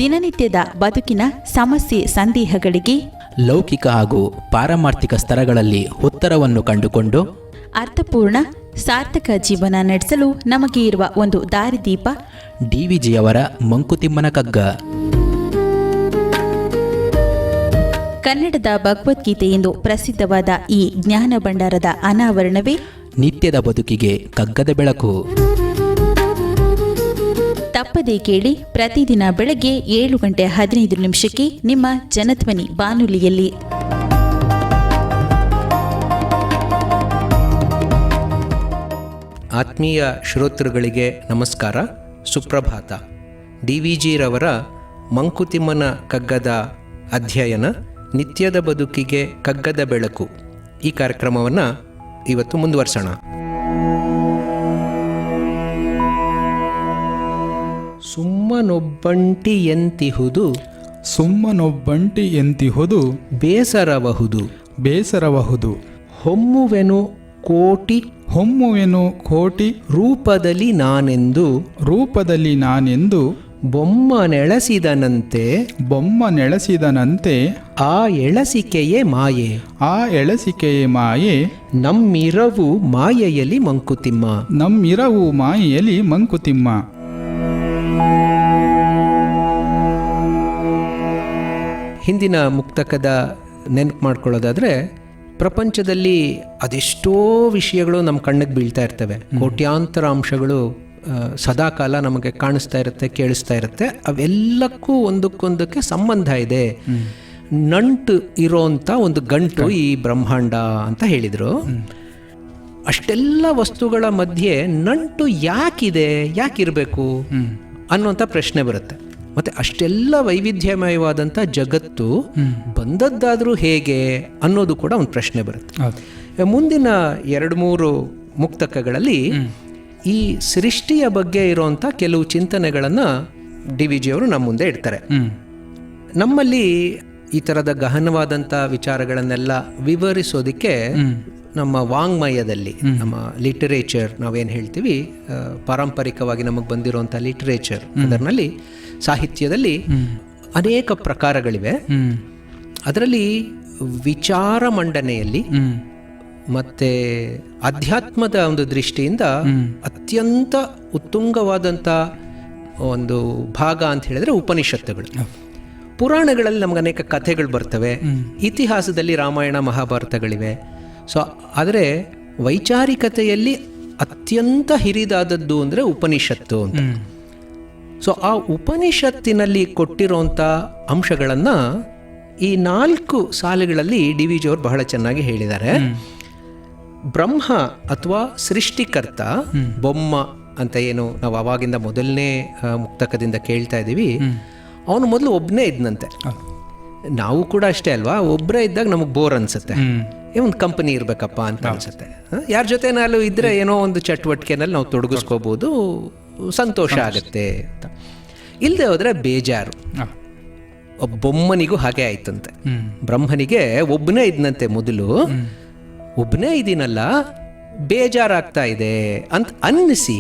ದಿನನಿತ್ಯದ ಬದುಕಿನ ಸಮಸ್ಯೆ ಸಂದೇಹಗಳಿಗೆ ಲೌಕಿಕ ಹಾಗೂ ಪಾರಮಾರ್ಥಿಕ ಸ್ತರಗಳಲ್ಲಿ ಉತ್ತರವನ್ನು ಕಂಡುಕೊಂಡು ಅರ್ಥಪೂರ್ಣ ಸಾರ್ಥಕ ಜೀವನ ನಡೆಸಲು ನಮಗೆ ಇರುವ ಒಂದು ದಾರಿದೀಪ ಡಿವಿಜಿಯವರ ಮಂಕುತಿಮ್ಮನ ಕಗ್ಗ. ಕನ್ನಡದ ಭಗವದ್ಗೀತೆ ಎಂದು ಪ್ರಸಿದ್ಧವಾದ ಈ ಜ್ಞಾನ ಭಂಡಾರದ ಅನಾವರಣವೇ ನಿತ್ಯದ ಬದುಕಿಗೆ ಕಗ್ಗದ ಬೆಳಕು. ತಪ್ಪದೇ ಕೇಳಿ, ಪ್ರತಿದಿನ ಬೆಳಗ್ಗೆ 7:15 ನಿಮ್ಮ ಜನಧ್ವನಿ ಬಾನುಲಿಯಲ್ಲಿ. ಆತ್ಮೀಯ ಶ್ರೋತೃಗಳಿಗೆ ನಮಸ್ಕಾರ, ಸುಪ್ರಭಾತ. ಡಿವಿಜಿರವರ ಮಂಕುತಿಮ್ಮನ ಕಗ್ಗದ ಅಧ್ಯಯನ ನಿತ್ಯದ ಬದುಕಿಗೆ ಕಗ್ಗದ ಬೆಳಕು, ಈ ಕಾರ್ಯಕ್ರಮವನ್ನು ಇವತ್ತು ಮುಂದುವರ್ಸೋಣ. ಸುಮ್ಮನೊಬ್ಬಂಟಿ ಎಂತಿಹುದು ಬೇಸರಬಹುದು. ಹೊಮ್ಮುವೆನು ಕೋಟಿ ರೂಪದಲ್ಲಿ ನಾನೆಂದು ಬೊಮ್ಮ ನೆಳೆಸಿದನಂತೆ ಆ ಎಳಸಿಕೆಯೇ ಮಾಯೆ ನಮ್ಮಿರವು ಮಾಯೆಯಲ್ಲಿ ಮಂಕುತಿಮ್ಮ. ಹಿಂದಿನ ಮುಕ್ತಕದ ನೆನಪು ಮಾಡ್ಕೊಳ್ಳೋದಾದರೆ, ಪ್ರಪಂಚದಲ್ಲಿ ಅದೆಷ್ಟೋ ವಿಷಯಗಳು ನಮ್ಮ ಕಣ್ಣಿಗೆ ಬೀಳ್ತಾ ಇರ್ತವೆ. ಕೋಟ್ಯಾಂತರ ಅಂಶಗಳು ಸದಾಕಾಲ ನಮಗೆ ಕಾಣಿಸ್ತಾ ಇರುತ್ತೆ, ಕೇಳಿಸ್ತಾ ಇರುತ್ತೆ. ಅವೆಲ್ಲಕ್ಕೂ ಒಂದಕ್ಕೊಂದಕ್ಕೆ ಸಂಬಂಧ ಇದೆ, ನಂಟು ಇರೋಂಥ ಒಂದು ಗಂಟು ಈ ಬ್ರಹ್ಮಾಂಡ ಅಂತ ಹೇಳಿದರು. ಅಷ್ಟೆಲ್ಲ ವಸ್ತುಗಳ ಮಧ್ಯೆ ನಂಟು ಯಾಕಿರಬೇಕು ಅನ್ನೋಂಥ ಪ್ರಶ್ನೆ ಬರುತ್ತೆ. ಮತ್ತು ಅಷ್ಟೆಲ್ಲ ವೈವಿಧ್ಯಮಯವಾದಂಥ ಜಗತ್ತು ಬಂದದ್ದಾದರೂ ಹೇಗೆ ಅನ್ನೋದು ಕೂಡ ಒಂದು ಪ್ರಶ್ನೆ ಬರುತ್ತೆ. ಮುಂದಿನ 2-3 ಮುಕ್ತಕಗಳಲ್ಲಿ ಈ ಸೃಷ್ಟಿಯ ಬಗ್ಗೆ ಇರುವಂಥ ಕೆಲವು ಚಿಂತನೆಗಳನ್ನು ಡಿವಿಜಿಯವರು ನಮ್ಮ ಮುಂದೆ ಇಡ್ತಾರೆ. ನಮ್ಮಲ್ಲಿ ಈ ಥರದ ಗಹನವಾದಂಥ ವಿಚಾರಗಳನ್ನೆಲ್ಲ ವಿವರಿಸೋದಕ್ಕೆ ನಮ್ಮ ವಾಂಗ್ಮಯದಲ್ಲಿ, ನಮ್ಮ ಲಿಟರೇಚರ್ ನಾವೇನು ಹೇಳ್ತೀವಿ, ಪಾರಂಪರಿಕವಾಗಿ ನಮಗೆ ಬಂದಿರುವಂಥ ಲಿಟರೇಚರ್, ಅದರಲ್ಲಿ ಸಾಹಿತ್ಯದಲ್ಲಿ ಅನೇಕ ಪ್ರಕಾರಗಳಿವೆ. ಅದರಲ್ಲಿ ವಿಚಾರ ಮಂಡನೆಯಲ್ಲಿ ಮತ್ತು ಅಧ್ಯಾತ್ಮದ ಒಂದು ದೃಷ್ಟಿಯಿಂದ ಅತ್ಯಂತ ಉತ್ತುಂಗವಾದಂಥ ಒಂದು ಭಾಗ ಅಂತ ಹೇಳಿದ್ರೆ ಉಪನಿಷತ್ತುಗಳು. ಪುರಾಣಗಳಲ್ಲಿ ನಮ್ಗೆ ಅನೇಕ ಕಥೆಗಳು ಬರ್ತವೆ, ಇತಿಹಾಸದಲ್ಲಿ ರಾಮಾಯಣ ಮಹಾಭಾರತಗಳಿವೆ. ಸೊ ಆದರೆ ವೈಚಾರಿಕತೆಯಲ್ಲಿ ಅತ್ಯಂತ ಹಿರಿದಾದದ್ದು ಅಂದರೆ ಉಪನಿಷತ್ತು ಅಂತ. ಸೊ ಆ ಉಪನಿಷತ್ತಿನಲ್ಲಿ ಕೊಟ್ಟಿರೋಂಥ ಅಂಶಗಳನ್ನು ಈ 4 ಸಾಲುಗಳಲ್ಲಿ ಡಿವಿಜಿಯವರು ಬಹಳ ಚೆನ್ನಾಗಿ ಹೇಳಿದ್ದಾರೆ. ಬ್ರಹ್ಮ ಅಥವಾ ಸೃಷ್ಟಿಕರ್ತ, ಬೊಮ್ಮ ಅಂತ ಏನು ನಾವು ಅವಾಗಿಂದ ಮೊದಲನೇ ಮುಕ್ತಕದಿಂದ ಕೇಳ್ತಾ ಇದ್ದೀವಿ, ಅವನು ಮೊದಲು ಒಬ್ಬನೇ ಇದ್ನಂತೆ. ನಾವು ಕೂಡ ಅಷ್ಟೇ ಅಲ್ವಾ, ಒಬ್ಬರೇ ಇದ್ದಾಗ ನಮಗೆ ಬೋರ್ ಅನ್ಸುತ್ತೆ, ಒಂದು ಕಂಪನಿ ಇರಬೇಕಪ್ಪ ಅಂತ ಅನ್ಸುತ್ತೆ. ಯಾರ ಜೊತೆನಾಲು ಇದ್ರೆ ಏನೋ ಒಂದು ಚಟುವಟಿಕೆನಲ್ಲಿ ನಾವು ತೊಡಗಿಸ್ಕೋಬೋದು, ಸಂತೋಷ ಆಗುತ್ತೆ ಅಂತ. ಇಲ್ಲದೆ ಹೋದರೆ ಬೇಜಾರು. ಬೊಮ್ಮನಿಗೂ ಹಾಗೆ ಆಯ್ತಂತೆ. ಬ್ರಹ್ಮನಿಗೆ ಒಬ್ಬನೇ ಇದ್ನಂತೆ, ಮೊದಲು ಒಬ್ಬನೇ ಇದೀನಲ್ಲ, ಬೇಜಾರಾಗ್ತಾ ಇದೆ ಅಂತ ಅನ್ನಿಸಿ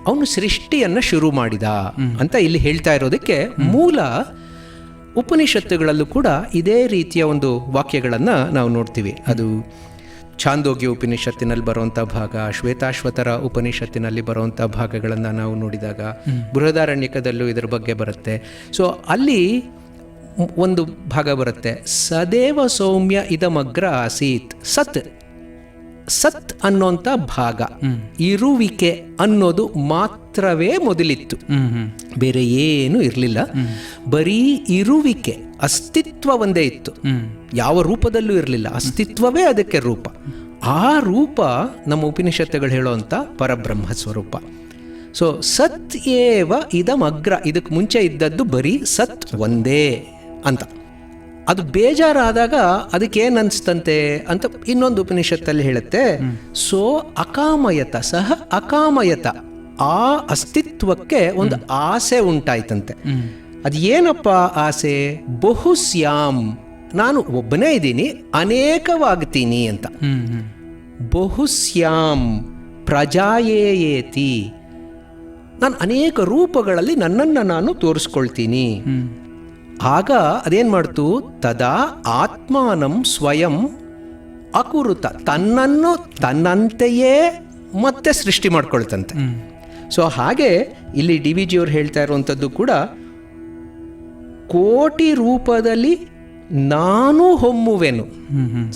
ಅವನು ಸೃಷ್ಟಿಯನ್ನು ಶುರು ಮಾಡಿದ ಅಂತ ಇಲ್ಲಿ ಹೇಳ್ತಾ ಇರೋದಕ್ಕೆ ಮೂಲ ಉಪನಿಷತ್ತುಗಳಲ್ಲೂ ಕೂಡ ಇದೇ ರೀತಿಯ ಒಂದು ವಾಕ್ಯಗಳನ್ನು ನಾವು ನೋಡ್ತೀವಿ. ಅದು ಛಾಂದೋಗ್ಯ ಉಪನಿಷತ್ತಿನಲ್ಲಿ ಬರುವಂಥ ಭಾಗ, ಶ್ವೇತಾಶ್ವತರ ಉಪನಿಷತ್ತಿನಲ್ಲಿ ಬರುವಂಥ ಭಾಗಗಳನ್ನು ನಾವು ನೋಡಿದಾಗ ಬೃಹದಾರಣ್ಯಕದಲ್ಲೂ ಇದರ ಬಗ್ಗೆ ಬರುತ್ತೆ. ಸೊ ಅಲ್ಲಿ ಒಂದು ಭಾಗ ಬರುತ್ತೆ, ಸದೇವ ಸೌಮ್ಯ ಇದಮಗ್ರ ಆಸೀತ್. ಸತ್ ಅನ್ನೋಂಥ ಭಾಗ, ಇರುವಿಕೆ ಅನ್ನೋದು ಮಾತ್ರವೇ ಮೊದಲಿತ್ತು, ಬೇರೆ ಏನೂ ಇರಲಿಲ್ಲ. ಬರೀ ಇರುವಿಕೆ, ಅಸ್ತಿತ್ವ ಒಂದೇ ಇತ್ತು, ಯಾವ ರೂಪದಲ್ಲೂ ಇರಲಿಲ್ಲ, ಅಸ್ತಿತ್ವವೇ ಅದಕ್ಕೆ ರೂಪ. ಆ ರೂಪ ನಮ್ಮ ಉಪನಿಷತ್ತುಗಳು ಹೇಳುವಂಥ ಪರಬ್ರಹ್ಮ ಸ್ವರೂಪ. ಸೊ ಸತ್ ಏವ ಇದಮಗ್ರ, ಇದಕ್ಕೆ ಮುಂಚೆ ಇದ್ದದ್ದು ಬರೀ ಸತ್ ಒಂದೇ ಅಂತ. ಅದು ಬೇಜಾರಾದಾಗ ಅದಕ್ಕೇನು ಅನಿಸ್ತಂತೆ ಅಂತ ಇನ್ನೊಂದು ಉಪನಿಷತ್ತಲ್ಲಿ ಹೇಳುತ್ತೆ, ಸೋ ಅಕಾಮಯತ ಸಹ ಅಕಾಮಯತ, ಆ ಅಸ್ತಿತ್ವಕ್ಕೆ ಒಂದು ಆಸೆ ಉಂಟಾಯ್ತಂತೆ. ಅದು ಏನಪ್ಪ ಆಸೆ? ಬಹುಸ್ಯಾಮ್, ನಾನು ಒಬ್ಬನೇ ಇದ್ದೀನಿ, ಅನೇಕವಾಗ್ತೀನಿ ಅಂತ. ಬಹುಸ್ಯಾಮ್ ಪ್ರಜಾಯೇಯೇತಿ, ನಾನು ಅನೇಕ ರೂಪಗಳಲ್ಲಿ ನನ್ನನ್ನು ನಾನು ತೋರಿಸ್ಕೊಳ್ತೀನಿ. ಆಗ ಅದೇನು ಮಾಡ್ತು, ತದಾ ಆತ್ಮಾನಂ ಸ್ವಯಂ ಅಕುರುತ, ತನ್ನನ್ನು ತನ್ನಂತೆಯೇ ಮತ್ತೆ ಸೃಷ್ಟಿ ಮಾಡ್ಕೊಳ್ತಂತೆ. ಸೊ ಹಾಗೆ ಇಲ್ಲಿ ಡಿ ವಿ ಜಿಯವರು ಹೇಳ್ತಾ ಇರುವಂಥದ್ದು ಕೂಡ, ಕೋಟಿ ರೂಪದಲ್ಲಿ ನಾನು ಹೊಮ್ಮುವೆನು.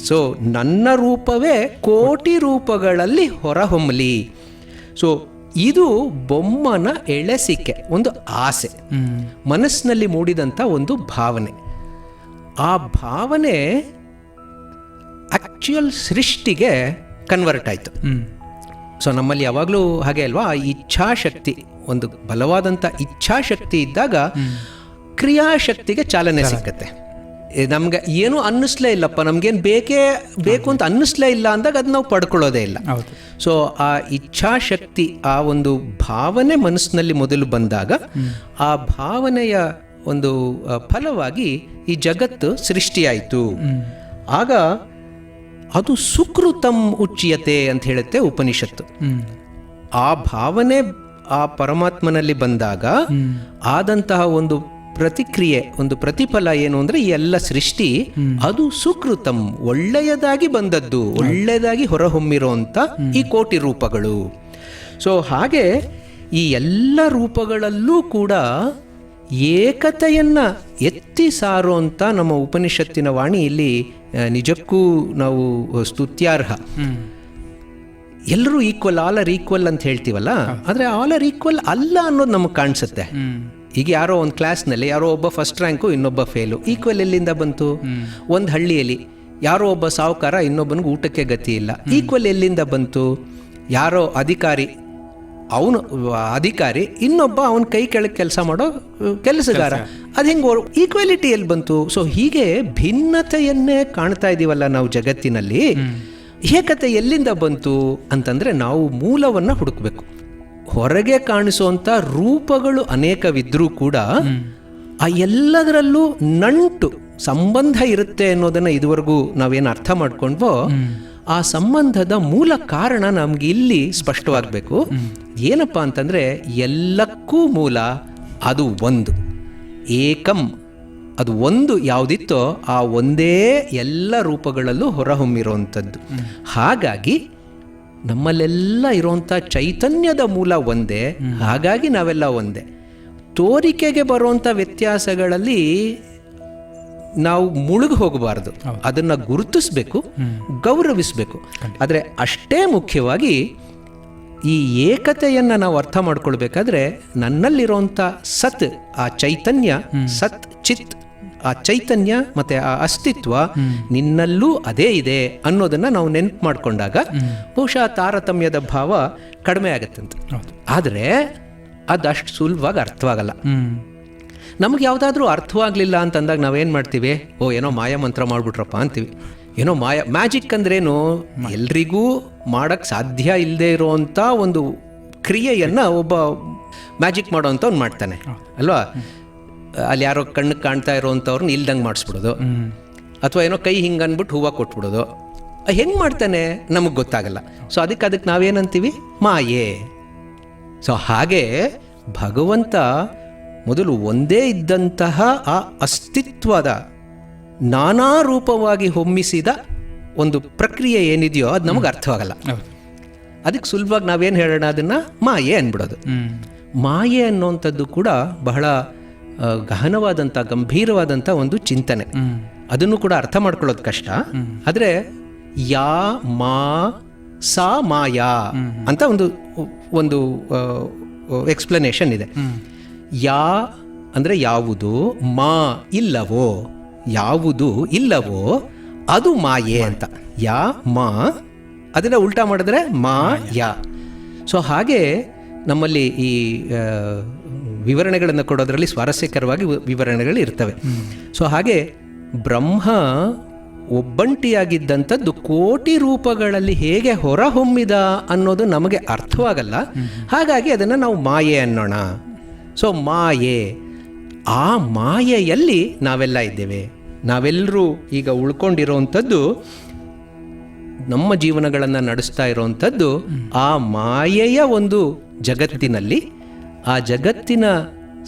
ಸೊ ನನ್ನ ರೂಪವೇ ಕೋಟಿ ರೂಪಗಳಲ್ಲಿ ಹೊರಹೊಮ್ಮಲಿ. ಸೊ ಇದು ಬೊಮ್ಮನ ಎಳೆಸಿಕೆ, ಒಂದು ಆಸೆ, ಮನಸ್ಸಿನಲ್ಲಿ ಮೂಡಿದಂಥ ಒಂದು ಭಾವನೆ. ಆ ಭಾವನೆ ಆಕ್ಚುಯಲ್ ಸೃಷ್ಟಿಗೆ ಕನ್ವರ್ಟ್ ಆಯಿತು. ಸೊ ನಮ್ಮಲ್ಲಿ ಯಾವಾಗಲೂ ಹಾಗೆ ಅಲ್ವಾ, ಇಚ್ಛಾಶಕ್ತಿ, ಒಂದು ಬಲವಾದಂಥ ಇಚ್ಛಾಶಕ್ತಿ ಇದ್ದಾಗ ಕ್ರಿಯಾಶಕ್ತಿಗೆ ಚಾಲನೆ ಸಿಕ್ಕತ್ತೆ. ನಮ್ಗೆ ಏನು ಅನ್ನಿಸ್ಲೇ ಇಲ್ಲಪ್ಪ, ನಮ್ಗೇನು ಬೇಕು ಅಂತ ಅನ್ನಿಸ್ಲೇ ಇಲ್ಲ ಅಂದಾಗ ಅದು ನಾವು ಪಡ್ಕೊಳ್ಳೋದೇ ಇಲ್ಲ. ಸೊ ಆ ಇಚ್ಛಾಶಕ್ತಿ, ಆ ಒಂದು ಭಾವನೆ ಮನಸ್ಸಿನಲ್ಲಿ ಮೊದಲು ಬಂದಾಗ, ಆ ಭಾವನೆಯ ಒಂದು ಫಲವಾಗಿ ಈ ಜಗತ್ತು ಸೃಷ್ಟಿಯಾಯಿತು. ಆಗ ಅದು ಸುಕೃತಂ ಉಚ್ಯತೆ ಅಂತ ಹೇಳುತ್ತೆ ಉಪನಿಷತ್ತು. ಆ ಭಾವನೆ ಆ ಪರಮಾತ್ಮನಲ್ಲಿ ಬಂದಾಗ ಆದಂತಹ ಒಂದು ಪ್ರತಿಕ್ರಿಯೆ, ಒಂದು ಪ್ರತಿಫಲ ಏನು ಅಂದರೆ, ಈ ಎಲ್ಲ ಸೃಷ್ಟಿ ಅದು ಸುಕೃತಂ, ಒಳ್ಳೆಯದಾಗಿ ಬಂದದ್ದು, ಒಳ್ಳೆಯದಾಗಿ ಹೊರಹೊಮ್ಮಿರುವಂಥ ಈ ಕೋಟಿ ರೂಪಗಳು. ಸೊ ಹಾಗೆ ಈ ಎಲ್ಲ ರೂಪಗಳಲ್ಲೂ ಕೂಡ ಏಕತೆಯನ್ನು ಎತ್ತಿ ಸಾರುವಂಥ ನಮ್ಮ ಉಪನಿಷತ್ತಿನ ವಾಣಿ ಇಲ್ಲಿ ನಿಜಕ್ಕೂ ನಾವು ಸ್ತುತ್ಯಾರ್ಹ. ಎಲ್ಲರೂ ಈಕ್ವಲ್, ಆಲ್ ಆರ್ ಈಕ್ವಲ್ ಅಂತ ಹೇಳ್ತೀವಲ್ಲ, ಆದರೆ ಆಲ್ ಆರ್ ಈಕ್ವಲ್ ಅಲ್ಲ ಅನ್ನೋದು ನಮಗೆ ಕಾಣಿಸುತ್ತೆ. ಈಗ ಯಾರೋ ಒಂದು ಕ್ಲಾಸ್ನಲ್ಲಿ ಯಾರೋ ಒಬ್ಬ ಫಸ್ಟ್ ರ್ಯಾಂಕು, ಇನ್ನೊಬ್ಬ ಫೇಲು. ಈಕ್ವಲ್ ಎಲ್ಲಿಂದ ಬಂತು? ಒಂದು ಹಳ್ಳಿಯಲ್ಲಿ ಯಾರೋ ಒಬ್ಬ ಸಾಹುಕಾರ, ಇನ್ನೊಬ್ಬನಿಗೆ ಊಟಕ್ಕೆ ಗತಿ ಇಲ್ಲ. ಈಕ್ವಲ್ ಎಲ್ಲಿಂದ ಬಂತು? ಯಾರೋ ಅಧಿಕಾರಿ, ಅವನು ಅಧಿಕಾರಿ, ಇನ್ನೊಬ್ಬ ಅವನ ಕೈ ಕೆಳಗೆ ಕೆಲಸ ಮಾಡೋ ಕೆಲಸಗಾರ. ಅದು ಹೆಂಗೆ ಈಕ್ವಾಲಿಟಿ ಎಲ್ಲಿ ಬಂತು? ಸೊ ಹೀಗೆ ಭಿನ್ನತೆಯನ್ನೇ ಕಾಣ್ತಾ ಇದ್ದೀವಲ್ಲ ನಾವು ಜಗತ್ತಿನಲ್ಲಿ. ಏಕತೆ ಎಲ್ಲಿಂದ ಬಂತು ಅಂತಂದರೆ ನಾವು ಮೂಲವನ್ನು ಹುಡುಕಬೇಕು. ಹೊರಗೆ ಕಾಣಿಸುವಂಥ ರೂಪಗಳು ಅನೇಕವಿದ್ರೂ ಕೂಡ ಆ ಎಲ್ಲದರಲ್ಲೂ ನಂಟು ಸಂಬಂಧ ಇರುತ್ತೆ ಅನ್ನೋದನ್ನು ಇದುವರೆಗೂ ನಾವೇನು ಅರ್ಥ ಮಾಡ್ಕೊಂಡ್ವೋ, ಆ ಸಂಬಂಧದ ಮೂಲ ಕಾರಣ ನಮ್ಗೆ ಇಲ್ಲಿ ಸ್ಪಷ್ಟವಾಗಬೇಕು. ಏನಪ್ಪ ಅಂತಂದರೆ, ಎಲ್ಲಕ್ಕೂ ಮೂಲ ಅದು ಒಂದು, ಏಕಂ, ಅದು ಒಂದು ಯಾವುದಿತ್ತೋ ಆ ಒಂದೇ ಎಲ್ಲ ರೂಪಗಳಲ್ಲೂ ಹೊರಹೊಮ್ಮಿರುವಂಥದ್ದು. ಹಾಗಾಗಿ ನಮ್ಮಲ್ಲೆಲ್ಲ ಇರುವಂಥ ಚೈತನ್ಯದ ಮೂಲ ಒಂದೇ. ಹಾಗಾಗಿ ನಾವೆಲ್ಲ ಒಂದೇ. ತೋರಿಕೆಗೆ ಬರುವಂಥ ವ್ಯತ್ಯಾಸಗಳಲ್ಲಿ ನಾವು ಮುಳುಗಿ ಹೋಗಬಾರ್ದು, ಅದನ್ನು ಗುರುತಿಸಬೇಕು, ಗೌರವಿಸಬೇಕು. ಆದರೆ ಅಷ್ಟೇ ಮುಖ್ಯವಾಗಿ ಈ ಏಕತೆಯನ್ನು ನಾವು ಅರ್ಥ ಮಾಡ್ಕೊಳ್ಬೇಕಾದ್ರೆ ನನ್ನಲ್ಲಿರುವಂಥ ಸತ್, ಆ ಚೈತನ್ಯ, ಸತ್ ಚಿತ್, ಆ ಚೈತನ್ಯ ಮತ್ತು ಆ ಅಸ್ತಿತ್ವ ನಿನ್ನಲ್ಲೂ ಅದೇ ಇದೆ ಅನ್ನೋದನ್ನು ನಾವು ನೆನಪು ಮಾಡಿಕೊಂಡಾಗ ಬಹುಶಃ ತಾರತಮ್ಯದ ಭಾವ ಕಡಿಮೆ ಆಗತ್ತಂತೆ. ಆದರೆ ಅದು ಅಷ್ಟು ಸುಲಭವಾಗಿ ಅರ್ಥವಾಗಲ್ಲ. ನಮ್ಗೆ ಯಾವುದಾದ್ರೂ ಅರ್ಥವಾಗಲಿಲ್ಲ ಅಂತಂದಾಗ ನಾವೇನು ಮಾಡ್ತೀವಿ? ಏನೋ ಮಾಯ ಮಂತ್ರ ಮಾಡಿಬಿಟ್ರಪ್ಪ ಅಂತೀವಿ. ಏನೋ ಮ್ಯಾಜಿಕ್ ಅಂದ್ರೇನು? ಎಲ್ರಿಗೂ ಮಾಡೋಕ್ಕೆ ಸಾಧ್ಯ ಇಲ್ಲದೆ ಇರೋವಂಥ ಒಂದು ಕ್ರಿಯೆಯನ್ನು ಒಬ್ಬ ಮ್ಯಾಜಿಕ್ ಮಾಡೋವಂಥವ್ನು ಮಾಡ್ತಾನೆ ಅಲ್ವಾ? ಅಲ್ಲಿ ಯಾರೋ ಕಣ್ಣಿಗೆ ಕಾಣ್ತಾ ಇರೋವಂಥವ್ರನ್ನ ಇಲ್ದಂಗೆ ಮಾಡಿಸ್ಬಿಡೋದು, ಅಥವಾ ಏನೋ ಕೈ ಹಿಂಗೆ ಅಂದ್ಬಿಟ್ಟು ಹೂವು ಕೊಟ್ಬಿಡೋದು. ಹೆಂಗೆ ಮಾಡ್ತಾನೆ ನಮಗೆ ಗೊತ್ತಾಗಲ್ಲ. ಸೊ ಅದಕ್ಕೆ ನಾವೇನಂತೀವಿ? ಮಾಯೆ. ಸೊ ಹಾಗೆ ಭಗವಂತ ಮೊದಲು ಒಂದೇ ಇದ್ದಂತಹ ಆ ಅಸ್ತಿತ್ವದ ನಾನಾ ರೂಪವಾಗಿ ಹೊಮ್ಮಿಸಿದ ಒಂದು ಪ್ರಕ್ರಿಯೆ ಏನಿದೆಯೋ ಅದು ನಮಗೆ ಅರ್ಥವಾಗಲ್ಲ. ಅದಕ್ಕೆ ಸುಲಭವಾಗಿ ನಾವೇನು ಹೇಳೋಣ, ಅದನ್ನು ಮಾಯೆ ಅಂದ್ಬಿಡೋದು. ಮಾಯೆ ಅನ್ನೋವಂಥದ್ದು ಕೂಡ ಬಹಳ ಗಹನವಾದಂಥ, ಗಂಭೀರವಾದಂಥ ಒಂದು ಚಿಂತನೆ. ಅದನ್ನು ಕೂಡ ಅರ್ಥ ಮಾಡ್ಕೊಳ್ಳೋದು ಕಷ್ಟ. ಆದರೆ ಯಾ ಮಾ ಸಾ ಮಾಯಾ ಅಂತ ಒಂದು ಎಕ್ಸ್ಪ್ಲನೇಷನ್ ಇದೆ. ಯಾ ಅಂದರೆ ಯಾವುದು, ಮಾ ಇಲ್ಲವೋ, ಯಾವುದು ಇಲ್ಲವೋ ಅದು ಮಾಯೆ ಅಂತ. ಯಾ ಮಾ, ಅದನ್ನು ಉಲ್ಟಾ ಮಾಡಿದ್ರೆ ಮಾ ಯಾ. ಸೊ ಹಾಗೆ ನಮ್ಮಲ್ಲಿ ಈ ವಿವರಣೆಗಳನ್ನು ಕೊಡೋದ್ರಲ್ಲಿ ಸ್ವಾರಸ್ಯಕರವಾಗಿ ವಿವರಣೆಗಳು ಇರ್ತವೆ. ಸೊ ಹಾಗೆ ಬ್ರಹ್ಮ ಒಬ್ಬಂಟಿಯಾಗಿದ್ದಂಥದ್ದು ಕೋಟಿ ರೂಪಗಳಲ್ಲಿ ಹೇಗೆ ಹೊರಹೊಮ್ಮಿದ ಅನ್ನೋದು ನಮಗೆ ಅರ್ಥವಾಗಲ್ಲ. ಹಾಗಾಗಿ ಅದನ್ನು ನಾವು ಮಾಯೆ ಅನ್ನೋಣ. ಸೊ ಮಾಯೆ, ಆ ಮಾಯೆಯಲ್ಲಿ ನಾವೆಲ್ಲ ಇದ್ದೇವೆ. ನಾವೆಲ್ಲರೂ ಈಗ ಉಳ್ಕೊಂಡಿರೋವಂಥದ್ದು, ನಮ್ಮ ಜೀವನಗಳನ್ನು ನಡೆಸ್ತಾ ಇರೋವಂಥದ್ದು ಆ ಮಾಯೆಯ ಒಂದು ಜಗತ್ತಿನಲ್ಲಿ. ಆ ಜಗತ್ತಿನ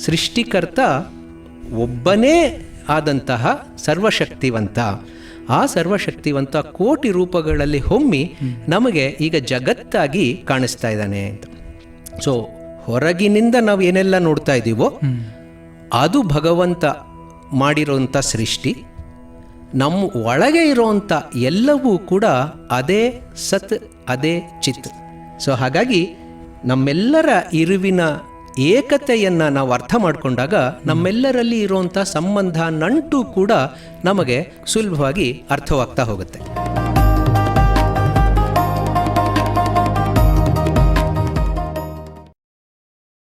ಸೃಷ್ಟಿಕರ್ತ ಒಬ್ಬನೇ ಆದಂತಹ ಸರ್ವಶಕ್ತಿವಂತ. ಆ ಸರ್ವಶಕ್ತಿವಂತ ಕೋಟಿ ರೂಪಗಳಲ್ಲಿ ಹೊಮ್ಮಿ ನಮಗೆ ಈಗ ಜಗತ್ತಾಗಿ ಕಾಣಿಸ್ತಾ ಇದ್ದಾನೆ ಅಂತ. ಸೊ ಹೊರಗಿನಿಂದ ನಾವು ಏನೆಲ್ಲ ನೋಡ್ತಾ ಇದ್ದೀವೋ ಅದು ಭಗವಂತ ಮಾಡಿರೋಂಥ ಸೃಷ್ಟಿ. ನಮ್ಮ ಒಳಗೆ ಇರೋವಂಥ ಎಲ್ಲವೂ ಕೂಡ ಅದೇ ಸತ್, ಅದೇ ಚಿತ್. ಸೊ ಹಾಗಾಗಿ ನಮ್ಮೆಲ್ಲರ ಇರುವಿನ ಏಕತೆಯನ್ನು ನಾವು ಅರ್ಥ ಮಾಡಿಕೊಂಡಾಗ ನಮ್ಮೆಲ್ಲರಲ್ಲಿ ಇರುವಂಥ ಸಂಬಂಧ, ನಂಟು ಕೂಡ ನಮಗೆ ಸುಲಭವಾಗಿ ಅರ್ಥವಾಗ್ತಾ ಹೋಗುತ್ತೆ.